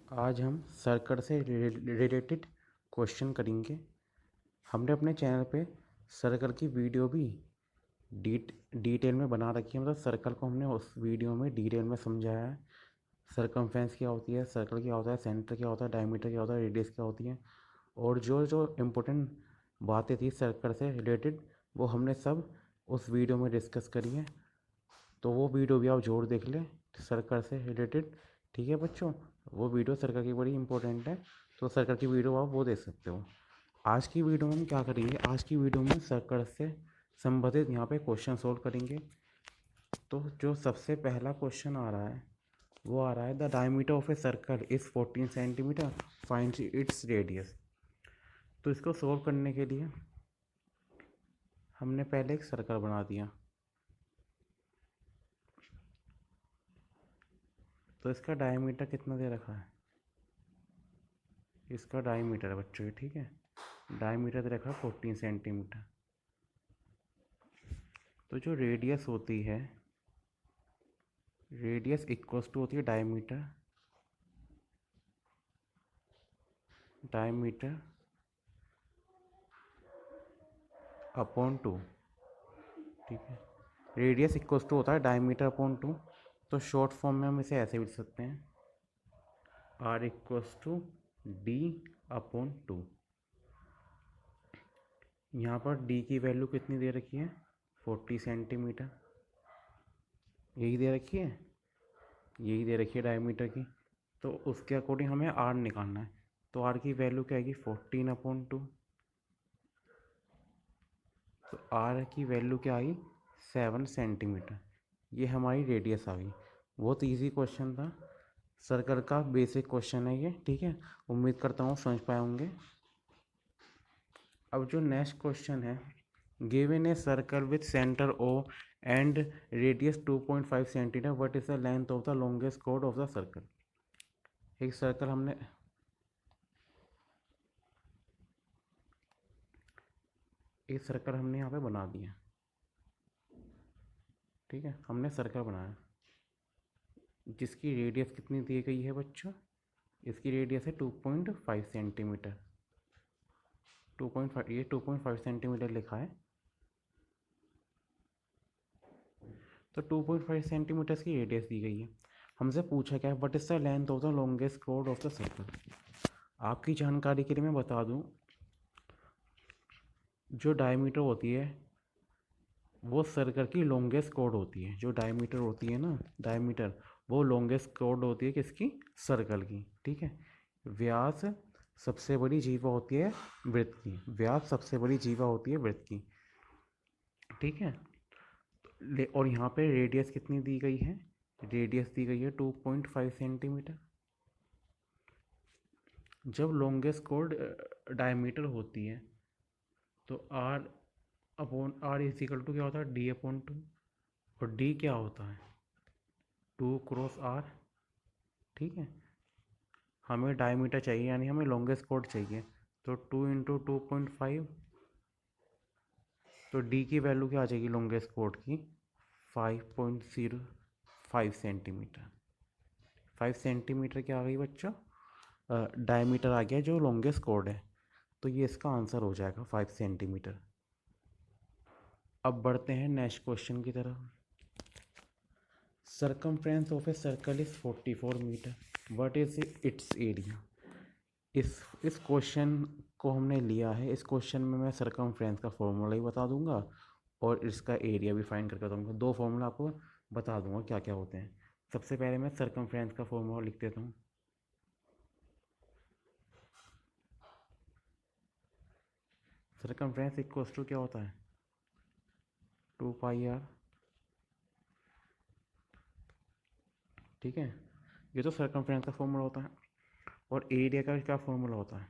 आज हम सर्कल से रिलेटेड क्वेश्चन करेंगे। हमने अपने चैनल पे सर्कल की वीडियो भी डिटेल में बना रखी है। मतलब सर्कल को हमने उस वीडियो में डिटेल में समझाया है। सरकमफ्रेंस क्या होती है, सर्कल क्या होता है, सेंटर क्या होता है, डायमीटर क्या होता है, रेडियस क्या होती है, और जो जो इम्पोर्टेंट बातें थी सर्कल से रिलेटेड वो हमने सब उस वीडियो में डिस्कस करी है। तो वो वीडियो भी आप ज़रूर देख लें सर्कल से रिलेटेड। ठीक है बच्चों, वो वीडियो सर्कल की बड़ी इंपॉर्टेंट है, तो सर्कल की वीडियो आप वो देख सकते हो। आज की वीडियो में हम क्या करेंगे, आज की वीडियो में सर्कल से संबंधित यहाँ पे क्वेश्चन सोल्व करेंगे। तो जो सबसे पहला क्वेश्चन आ रहा है वो आ रहा है, the diameter of a circle is 14 centimetre, find its radius. तो इसको सोल्व करने के लिए हमने पहले एक सर्कल बना दिया। तो इसका डायमीटर कितना दे रखा है, इसका डायमीटर है बच्चों ये, ठीक है, डायमीटर दे रखा है 14 सेंटीमीटर। तो जो रेडियस होती है, रेडियस इक्वल्स टू होती है डायमीटर, डायमीटर अपॉन 2। ठीक है, रेडियस इक्वल्स टू होता है डायमीटर अपॉन 2। तो शॉर्ट फॉर्म में हम इसे ऐसे भी लिख सकते हैं, R equals to D upon 2। यहाँ पर डी की वैल्यू कितनी दे रखी है, 40 सेंटीमीटर, यही दे रखी है, यही दे रखी है डायमीटर की। तो उसके अकॉर्डिंग हमें आर निकालना है। तो आर की वैल्यू क्या आएगी, 14 अपॉन 2। तो आर की वैल्यू क्या आई, 7 सेंटीमीटर। ये हमारी रेडियस आ गई। बहुत इजी क्वेश्चन था, सर्कल का बेसिक क्वेश्चन है ये, ठीक है। उम्मीद करता हूँ समझ पाए होंगे। अब जो नेक्स्ट क्वेश्चन है, given a circle with centre O and radius 2.5 centimetre, what is the length of the longest chord of the circle. एक सर्कल हमने यहाँ पे बना दिया, ठीक है, हमने सर्कल बनाया जिसकी रेडियस कितनी दी गई है बच्चों, इसकी रेडियस है 2.5 सेंटीमीटर। 2.5, ये 2.5 सेंटीमीटर लिखा है। तो 2.5 सेंटीमीटर की रेडियस दी गई है। हमसे पूछा क्या है, what is the length of the longest chord of the circle. आपकी जानकारी के लिए मैं बता दूं, जो डायमीटर होती है वो सर्कल की लॉन्गेस्ट कॉर्ड होती है। जो डायमीटर होती है ना, डायमीटर, वो लॉन्गेस्ट कॉर्ड होती है किसकी, सर्कल की, ठीक है। व्यास सबसे बड़ी जीवा होती है वृत्त की, व्यास सबसे बड़ी जीवा होती है वृत्त की, ठीक है। और यहाँ पे रेडियस कितनी दी गई है, रेडियस दी गई है 2.5 सेंटीमीटर। जब लॉन्गेस्ट कॉर्ड डायमीटर होती है तो R upon R is equal to क्या होता है, डी अपॉन 2। और डी क्या होता है, 2 क्रॉस आर, ठीक है। हमें डायमीटर चाहिए, यानी हमें लॉन्गेस्ट कॉर्ड चाहिए। तो 2 × 2.5, तो डी की वैल्यू क्या आ जाएगी लॉन्गेस्ट कॉर्ड की, 5.05 सेंटीमीटर। 5 सेंटीमीटर क्या आ गई बच्चों, डायमीटर आ गया जो लॉन्गेस्ट कॉर्ड है। तो ये इसका आंसर हो जाएगा 5 सेंटीमीटर। अब बढ़ते हैं नेक्स्ट क्वेश्चन की तरफ। Circumference of a circle is 44 metre, what is its area. इस क्वेश्चन को हमने लिया है। इस क्वेश्चन में मैं सर्कमफ्रेंस का फॉर्मूला ही बता दूंगा और इसका एरिया भी फाइंड करके बताऊंगा। दो फॉर्मूला आपको बता दूंगा क्या क्या होते हैं। सबसे पहले मैं सर्कमफ्रेंस का फॉर्मूला लिख देता हूँ। सर्कमफ्रेंस इक्वल्स टू क्या होता है, 2πr, ठीक है। ये तो सर्कमफ्रेंस का फॉर्मूला होता है। और एरिया का क्या फॉर्मूला होता है,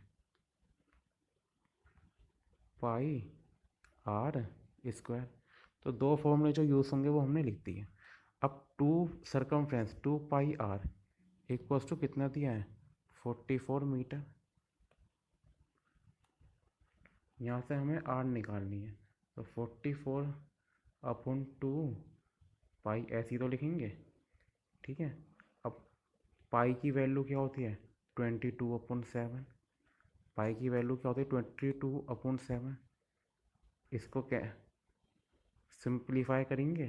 πr²। तो दो फॉर्मूले जो यूज़ होंगे वो हमने लिख दिए। अब to circumference 2πr equals to कितना दिया है, 44 मीटर। यहाँ से हमें आर निकालनी है। तो 44/2 पाई ऐसी तो लिखेंगे, ठीक है। अब पाई की वैल्यू क्या होती है, 22/7। पाई की वैल्यू क्या होती है 22/7। इसको क्या सिंप्लीफाई करेंगे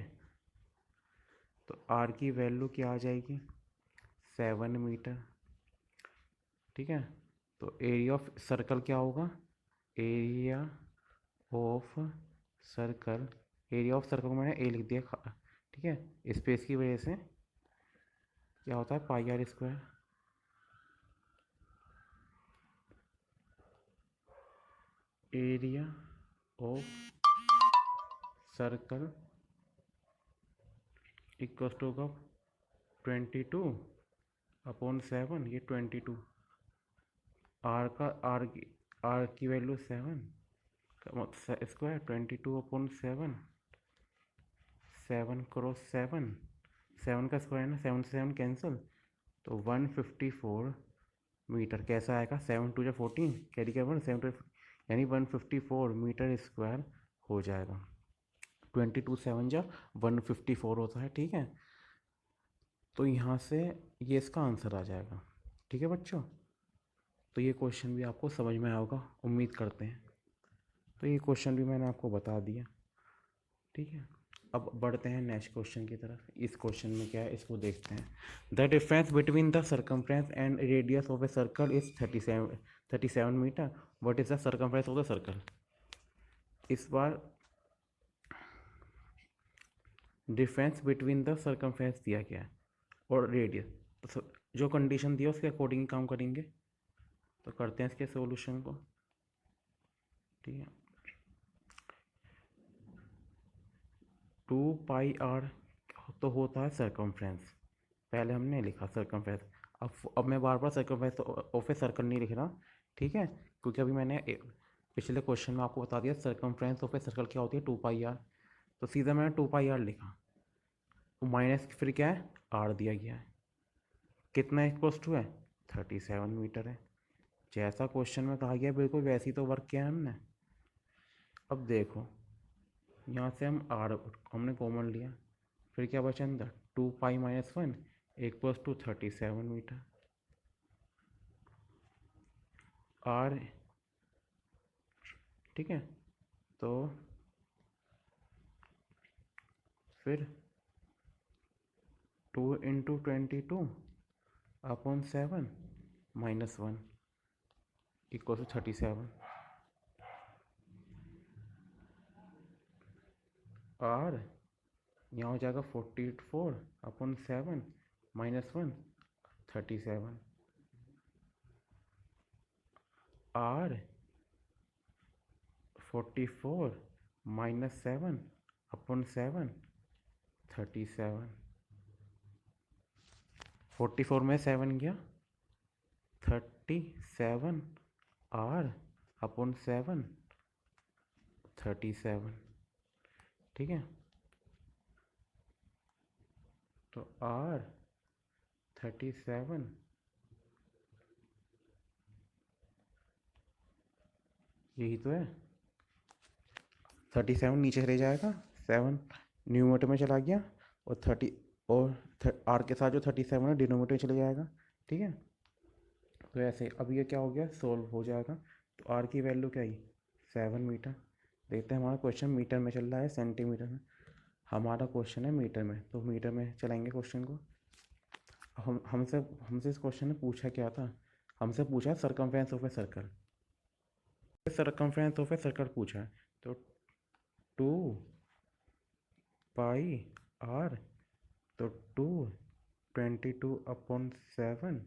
तो आर की वैल्यू क्या आ जाएगी 7 मीटर। ठीक है, तो एरिया ऑफ सर्कल क्या होगा, area of circle, area of circle को मैंने ए लिख दिया। ठीक है, स्पेस की वजह से क्या होता है pi r square. Area of circle equal to का 22/7, ये 22। आर की वैल्यू 7 स्क्वायर 22/7, 7 क्रॉस 7, 7 का स्क्वायर है ना, 7 से 7 कैंसिल, तो 154 मीटर। कैसा आएगा 7 2 14 कैरी कर 7 यानी 154 मीटर स्क्वायर हो जाएगा। 22 7 जा 154 होता है। ठीक है, तो यहाँ से ये इसका आंसर आ जाएगा। ठीक है बच्चों, तो ये क्वेश्चन भी आपको समझ में आया होगा, उम्मीद करते हैं। तो ये क्वेश्चन भी मैंने आपको बता दिया। ठीक है, अब बढ़ते हैं नेक्स्ट क्वेश्चन की तरफ। इस क्वेश्चन में क्या है इसको देखते हैं। The difference between the circumference and radius of a circle is 37 metre. What is the circumference of the circle. इस बार डिफरेंस बिटवीन द सर्कमफ्रेंस दिया गया है और रेडियस, तो जो कंडीशन दिया उसके अकॉर्डिंग काम करेंगे। तो करते हैं इसके सॉल्यूशन को। ठीक है, 2πr तो होता है सर्कमफ्रेंस, पहले हमने लिखा सर्कमफ्रेंस। अब मैं बार बार सर्कमफ्रेंस ऑफ ए सर्कल नहीं लिख रहा। ठीक है, क्योंकि अभी मैंने पिछले क्वेश्चन में आपको बता दिया सर्कमफ्रेंस ऑफ ए सर्कल क्या होती है 2πr, तो सीधा मैंने 2πr लिखा। माइनस फिर क्या है आर दिया गया है, कितना इक्वल्स टू है 37 मीटर है। जैसा क्वेश्चन में कहा गया बिल्कुल वैसी तो वर्क किया है हमने। अब देखो यहाँ से हम आर हमने कॉमन लिया, फिर क्या बचा अंदर 2π - 1 इक्वल्स टू 37 मीटर। आर ठीक है, तो फिर 2 × 22/7 - 1 इक्वल टू 37। आर यहाँ हो जाएगा 44/7 - 1 37। आर 44 - 7/7 37। 44 में 7 गया 37 R/7 37। ठीक है, तो R 37 यही तो है। 37 नीचे चले जाएगा, 7 न्यूमरेटर में चला गया और 30 और आर के साथ जो 37 है डिनोमिनेटर में चले जाएगा। ठीक है, तो ऐसे अब ये क्या हो गया सोल्व हो जाएगा। तो आर की वैल्यू क्या आई 7 मीटर। देखते हैं हमारा क्वेश्चन मीटर में चल रहा है सेंटीमीटर में। हमारा क्वेश्चन है मीटर में, तो मीटर में चलाएंगे क्वेश्चन को। हमसे इस क्वेश्चन ने पूछा क्या था, हमसे पूछा circumference of a circle. Circumference of a circle पूछा है, तो 2πr तो 22/7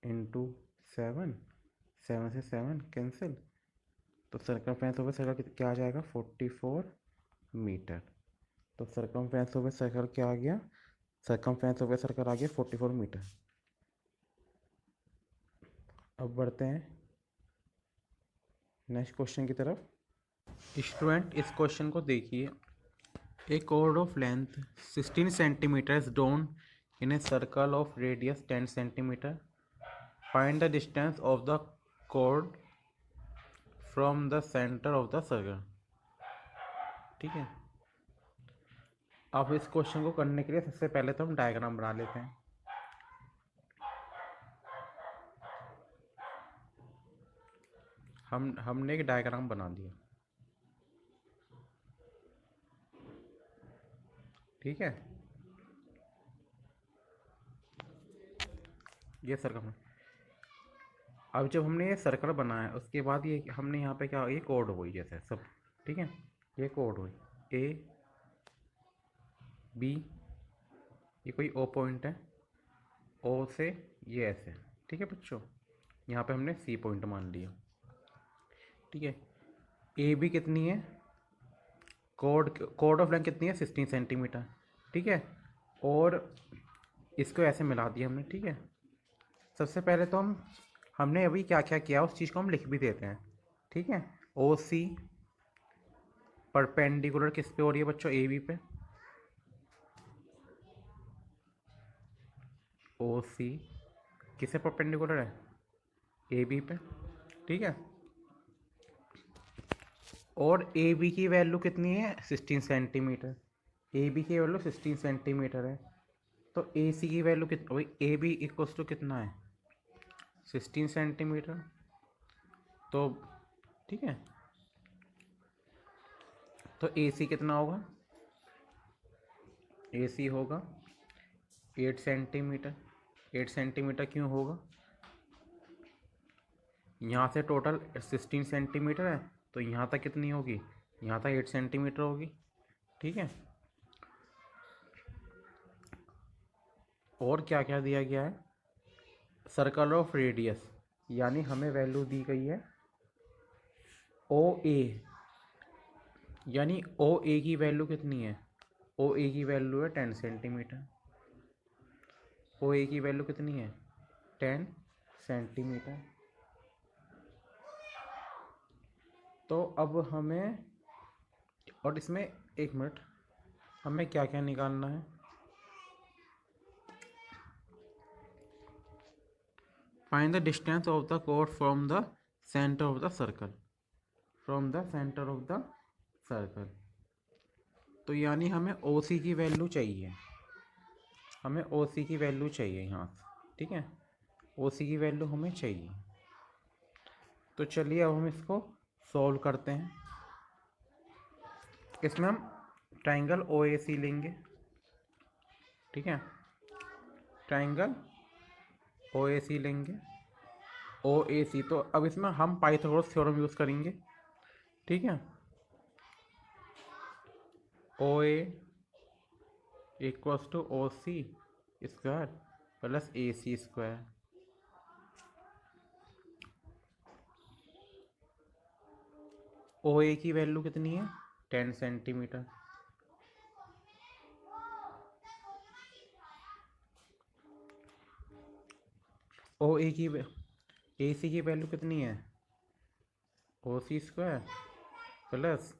इंटू 7, 7 से 7 कैंसिल, तो सर्कमफ्रेंस ऑफ ए सर्कल क्या आ जाएगा 44 मीटर। तो सर्कमफ्रेंस ऑफ ए सर्कल क्या आ गया, सर्कमफ्रेंस ऑफ ए सर्कल आ गया 44 मीटर। अब बढ़ते हैं नेक्स्ट क्वेश्चन की तरफ। स्टूडेंट इस क्वेश्चन को देखिए। ए chord of length 16 centimeter is drawn in a circle of radius 10 centimeter. Find the distance of the chord from the center of the circle. ठीक है, अब इस क्वेश्चन को करने के लिए सबसे पहले तो हम डायग्राम बना लेते हैं। हमने एक डायग्राम बना दिया, ठीक है। ये सर्कल, अब जब हमने ये सर्कल बनाया उसके बाद ये हमने यहाँ पे क्या, ये कोड हुई जैसे सब, ठीक है। ये कोड हुई ए बी, ये कोई ओ पॉइंट है, ओ से ये ऐसे, ठीक है बच्चों। यहाँ पे हमने सी पॉइंट मान लिया, ठीक है। ए बी कितनी है, कोड ऑफ लेंथ कितनी है, 16 सेंटीमीटर, ठीक है। और इसको ऐसे मिला दिया हमने, ठीक है। सबसे पहले तो हमने अभी क्या क्या किया उस चीज़ को हम लिख भी देते हैं, ठीक है। ओ सी परपेंडिकुलर किस पे हो रही है बच्चों, ए बी पे। ओ सी किसे परपेंडिकुलर है, ए बी पे, ठीक है। और ए बी की वैल्यू कितनी है, 16 सेंटीमीटर। ए बी की वैल्यू 16 सेंटीमीटर है, तो ए सी की वैल्यू कितना, वही ए बी इक्वल्स टू कितना है, 16 सेंटीमीटर। तो ठीक है, तो ए सी कितना होगा, ए सी होगा 8 सेंटीमीटर। 8 सेंटीमीटर क्यों होगा, यहाँ से टोटल 16 सेंटीमीटर है, तो यहाँ तक कितनी होगी, यहाँ तक 8 सेंटीमीटर होगी, ठीक है। और क्या क्या दिया गया है, सर्कल ऑफ रेडियस, यानी हमें वैल्यू दी गई है ओ ए, यानी ओ ए की वैल्यू कितनी है, ओ ए की वैल्यू है 10 सेंटीमीटर। ओ ए की वैल्यू कितनी है, 10 सेंटीमीटर। तो अब हमें, और इसमें एक मिनट, हमें क्या क्या निकालना है, find the distance of the code from the centre of the circle, from the centre of the circle. तो यानी हमें ओ सी की वैल्यू चाहिए, हमें ओ सी की वैल्यू चाहिए यहाँ से, ठीक है। ओ सी की वैल्यू हमें चाहिए। तो चलिए अब हम इसको सॉल्व करते हैं। इसमें हम ट्राइंगल ओ ए सी लेंगे, ठीक है। ट्राइंगल ओ ए सी लेंगे, ओ ए सी। तो अब इसमें हम पाइथागोरस थ्योरम यूज़ करेंगे, ठीक है। ओ ए इक्वल्स टू ओ सी स्क्वायर प्लस ए सी स्क्वायर। ओ ए की वैल्यू कितनी है, 10 सेंटीमीटर। ओ ए की, ए सी की वैल्यू कितनी है, ओ सी स्क्वायर प्लस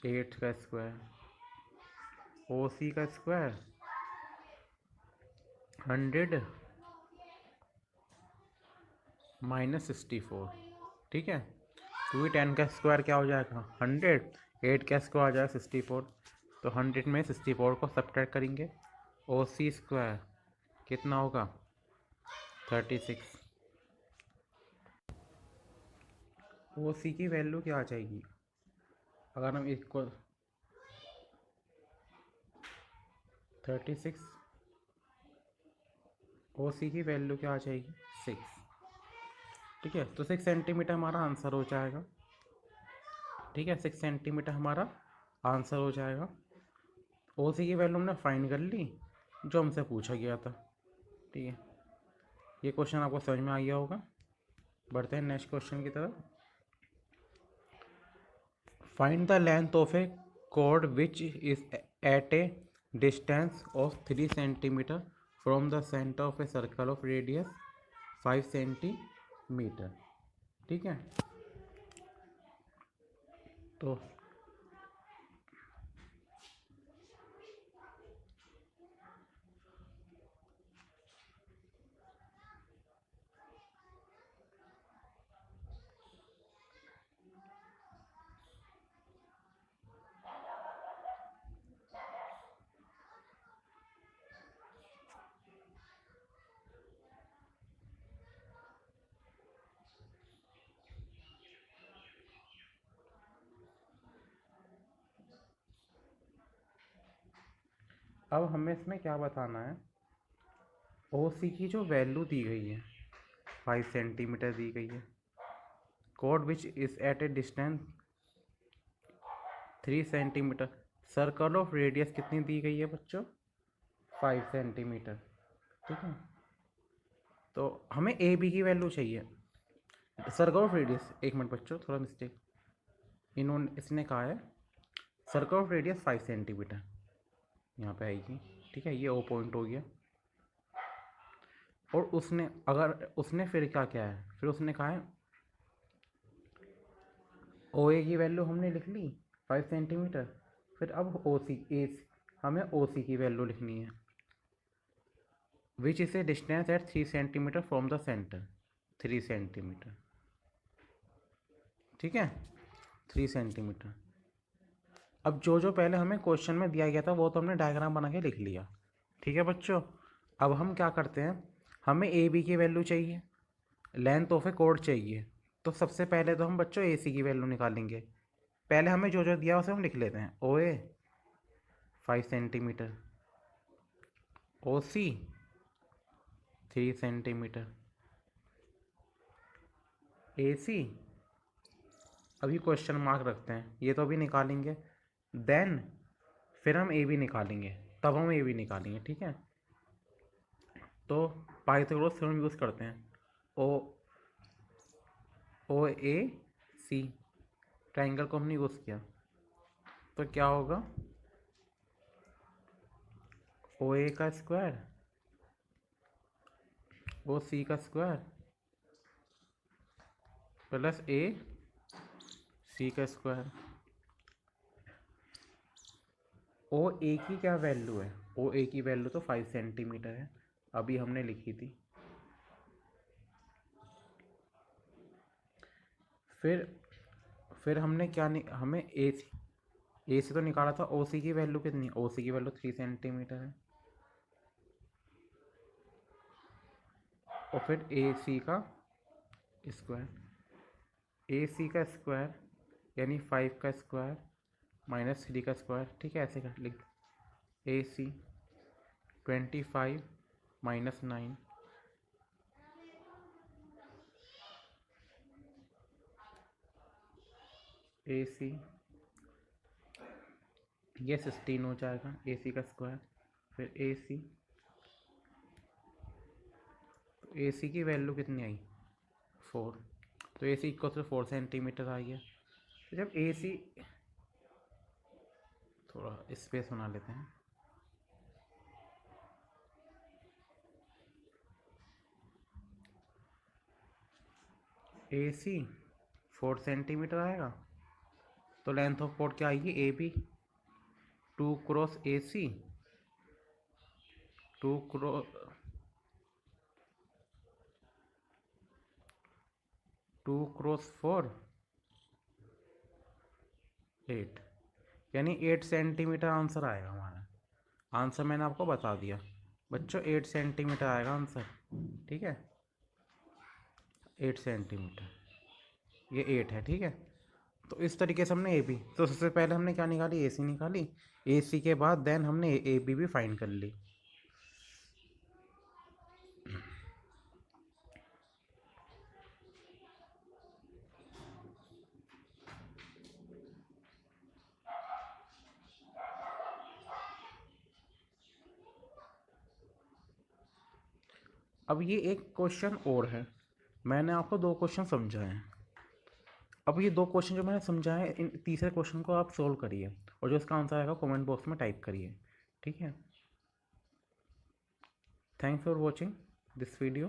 8 का स्क्वायर। ओ सी का स्क्वायर 100 माइनस 64, ठीक है। क्योंकि 10 का स्क्वायर क्या हो जाएगा 100, 8 का स्क्वायर आ जाएगा 64, तो 100 में 64 को सब्ट्रैक्ट करेंगे। ओ सी स्क्वायर कितना होगा 36। ओ सी की वैल्यू क्या आ जाएगी, अगर हम इक्वल 36, ओ सी की वैल्यू क्या आ जाएगी 6, ठीक है। तो 6 सेंटीमीटर हमारा आंसर हो जाएगा, ठीक है। 6 सेंटीमीटर हमारा आंसर हो जाएगा। ओ सी की वैल्यू हमने फाइंड कर ली जो हमसे पूछा गया था, ठीक है। ये क्वेश्चन आपको समझ में आ गया होगा। बढ़ते हैं नेक्स्ट क्वेश्चन की तरफ। Find the length of a chord which is at a distance of 3 centimetre from the centre of a circle of radius 5 centimetre, ठीक है। तो अब हमें इसमें क्या बताना है, ओ सी की जो वैल्यू दी गई है 5 सेंटीमीटर दी गई है, कोड which is at a distance 3 centimetre, circle of radius कितनी दी गई है बच्चों, 5 सेंटीमीटर। ठीक है, तो हमें ए बी की वैल्यू चाहिए, सर्कल ऑफ रेडियस, एक मिनट बच्चों थोड़ा मिस्टेक, इसने कहा है सर्कल ऑफ रेडियस 5 सेंटीमीटर यहाँ पे आएगी। ठीक है, ये ओ पॉइंट हो गया। और उसने फिर क्या क्या है, फिर उसने कहा है ओ ए की वैल्यू हमने लिख ली 5 सेंटीमीटर, फिर अब ओ सी ए हमें ओ सी की वैल्यू लिखनी है, which is a distance at 3 centimetre from the centre, 3 centimetre. ठीक है, 3 सेंटीमीटर। अब जो पहले हमें क्वेश्चन में दिया गया था वो तो हमने डायग्राम बना के लिख लिया। ठीक है बच्चों, अब हम क्या करते हैं, हमें ए बी की वैल्यू चाहिए, लेंथ ऑफ ए कोड चाहिए, तो सबसे पहले तो हम बच्चों ए सी की वैल्यू निकालेंगे। पहले हमें जो दिया उसे हम लिख लेते हैं, ओ ए 5 सेंटीमीटर, ओ सी 3 सेंटीमीटर, ए सी अभी क्वेश्चन मार्क रखते हैं, ये तो अभी निकालेंगे, देन फिर हम ए बी निकालेंगे, तब हम ए बी निकालेंगे। ठीक है, तो पाइथागोरस थ्योरम यूज़ करते हैं, ओ ए सी ट्राइंगल को हमने यूज़ किया, तो क्या होगा, ओ ए का स्क्वायर ओ सी का स्क्वायर प्लस ए सी का स्क्वायर। ओ ए की क्या वैल्यू है, ओ ए की वैल्यू तो 5 सेंटीमीटर है, अभी हमने लिखी थी। फिर हमने क्या हमें ए से तो निकाला था, ओ सी की वैल्यू कितनी, ओ सी की वैल्यू 3 सेंटीमीटर है, और फिर ए सी का स्क्वायर, ए सी का स्क्वायर यानी 5 का स्क्वायर माइनस 3 का स्क्वायर। ठीक है, ऐसे कर लिख, ए सी 25 माइनस 9 ए सी, ये 16 हो जाएगा ए सी का स्क्वायर, फिर ए सी, तो ए सी की वैल्यू कितनी आई 4, तो ए सी इक्वल टू 4 सेंटीमीटर आ गया। तो जब ए सी, थोड़ा स्पेस बना लेते हैं, ए सी 4 सेंटीमीटर आएगा, तो लेंथ ऑफ कोड क्या आएगी, A B 2 cross A C 2 cross 4 8, यानी 8 सेंटीमीटर आंसर आएगा हमारा। आंसर मैंने आपको बता दिया बच्चों, 8 सेंटीमीटर आएगा आंसर। ठीक है, 8 सेंटीमीटर, ये 8 है। ठीक है, तो इस तरीके से हमने ए बी, तो सबसे पहले हमने क्या निकाली, ए सी निकाली, ए सी के बाद देन हमने ए बी भी फाइंड कर ली। अब ये एक क्वेश्चन और है, मैंने आपको 2 क्वेश्चन समझाए हैं, अब ये 2 क्वेश्चन जो मैंने समझाए, इन तीसरे क्वेश्चन को आप सोल्व करिए, और जो इसका आंसर आएगा कमेंट बॉक्स में टाइप करिए। ठीक है, thanks for watching this video.